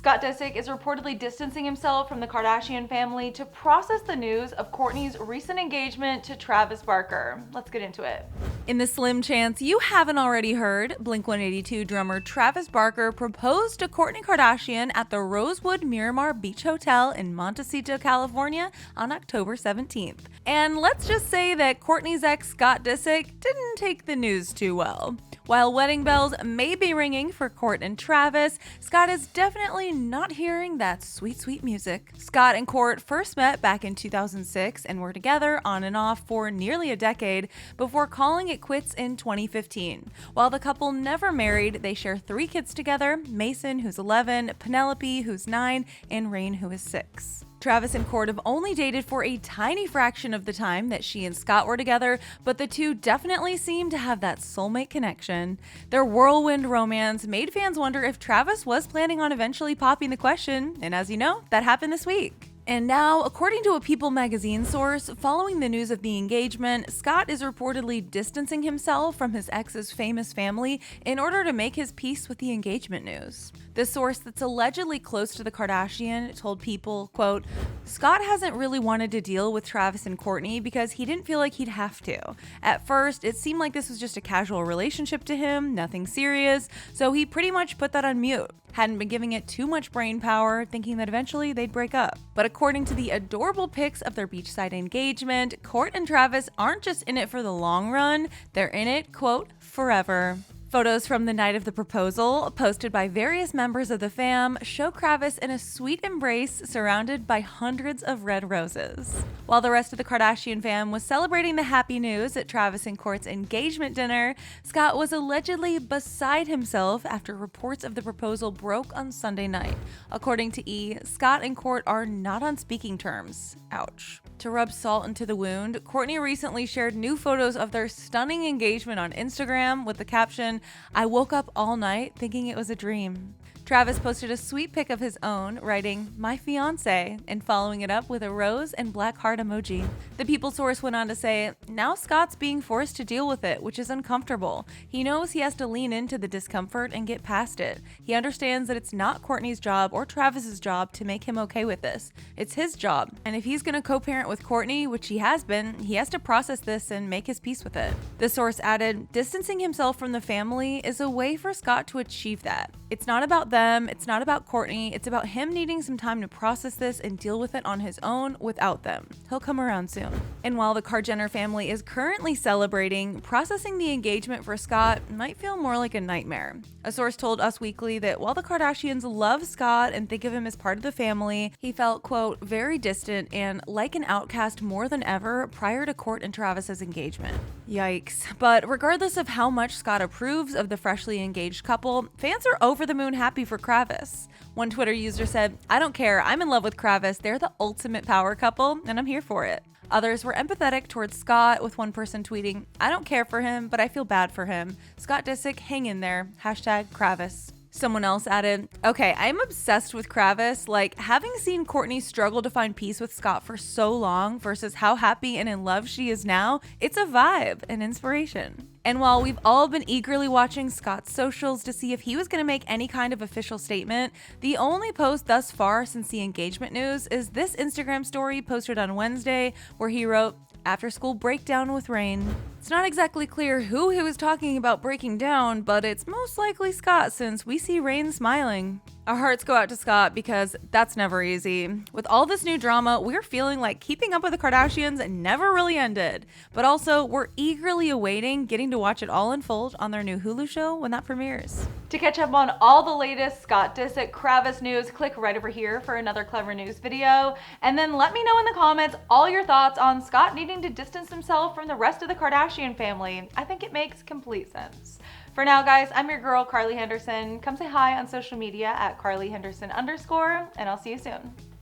Scott Disick is reportedly distancing himself from the Kardashian family to process the news of Kourtney's recent engagement to Travis Barker. Let's get into it. In the slim chance you haven't already heard, Blink-182 drummer Travis Barker proposed to Kourtney Kardashian at the Rosewood Miramar Beach Hotel in Montecito, California on October 17th. And let's just say that Kourtney's ex Scott Disick didn't take the news too well. While wedding bells may be ringing for Kourt and Travis, Scott is definitely not hearing that sweet, sweet music. Scott and Kourt first met back in 2006 and were together on and off for nearly a decade before calling it quits in 2015. While the couple never married, they share 3 kids together: Mason, who's 11, Penelope, who's 9, and Rain, who is 6. Travis and Kourt have only dated for a tiny fraction of the time that she and Scott were together, but the two definitely seem to have that soulmate connection. Their whirlwind romance made fans wonder if Travis was planning on eventually popping the question, and as you know, that happened this week. And now, according to a People magazine source, following the news of the engagement, Scott is reportedly distancing himself from his ex's famous family in order to make his peace with the engagement news. The source that's allegedly close to the Kardashian told People, quote, "Scott hasn't really wanted to deal with Travis and Kourtney because he didn't feel like he'd have to. At first, it seemed like this was just a casual relationship to him, nothing serious, so he pretty much put that on mute. Hadn't been giving it too much brain power, thinking that eventually they'd break up." But according to the adorable pics of their beachside engagement, Kourt and Travis aren't just in it for the long run, they're in it, quote, forever. Photos from the night of the proposal, posted by various members of the fam, show Travis in a sweet embrace surrounded by hundreds of red roses. While the rest of the Kardashian fam was celebrating the happy news at Travis and Kourt's engagement dinner, Scott was allegedly beside himself after reports of the proposal broke on Sunday night. According to E!, Scott and Kourt are not on speaking terms. Ouch. To rub salt into the wound, Kourtney recently shared new photos of their stunning engagement on Instagram with the caption, "I woke up all night thinking it was a dream." Travis posted a sweet pic of his own, writing, "My fiance," and following it up with a rose and black heart emoji. The People source went on to say, "Now Scott's being forced to deal with it, which is uncomfortable. He knows he has to lean into the discomfort and get past it. He understands that it's not Kourtney's job or Travis's job to make him okay with this. It's his job. And if he's going to co-parent with Kourtney, which he has been, he has to process this and make his peace with it." The source added, "Distancing himself from the family is a way for Scott to achieve that. It's not about them, it's not about Kourtney, it's about him needing some time to process this and deal with it on his own without them. He'll come around soon." And while the Kar-Jenner family is currently celebrating, processing the engagement for Scott might feel more like a nightmare. A source told Us Weekly that while the Kardashians love Scott and think of him as part of the family, he felt, quote, very distant and like an outcast more than ever prior to Kourt and Travis's engagement. Yikes. But regardless of how much Scott approves of the freshly engaged couple, fans are over the moon happy for Travis. One Twitter user said, "I don't care, I'm in love with Travis. They're the ultimate power couple, and I'm here for it." Others were empathetic towards Scott, with one person tweeting, "I don't care for him, but I feel bad for him. Scott Disick, hang in there. #Kravis." Someone else added, "Okay, I'm obsessed with Kravis. Like, having seen Kourtney struggle to find peace with Scott for so long versus how happy and in love she is now, it's a vibe and inspiration." And while we've all been eagerly watching Scott's socials to see if he was going to make any kind of official statement, the only post thus far since the engagement news is this Instagram story posted on Wednesday where he wrote, "After school breakdown with Rain." It's not exactly clear who he was talking about breaking down, but it's most likely Scott since we see Rain smiling. Our hearts go out to Scott because that's never easy. With all this new drama, we're feeling like keeping up with the Kardashians never really ended. But also, we're eagerly awaiting getting to watch it all unfold on their new Hulu show when that premieres. To catch up on all the latest Scott Disick Kravis news, click right over here for another Clevver News video. And then let me know in the comments all your thoughts on Scott needing to distance himself from the rest of the Kardashian family. I think it makes complete sense. For now, guys, I'm your girl, Carly Henderson. Come say hi on social media at @CarlyHenderson_, and I'll see you soon.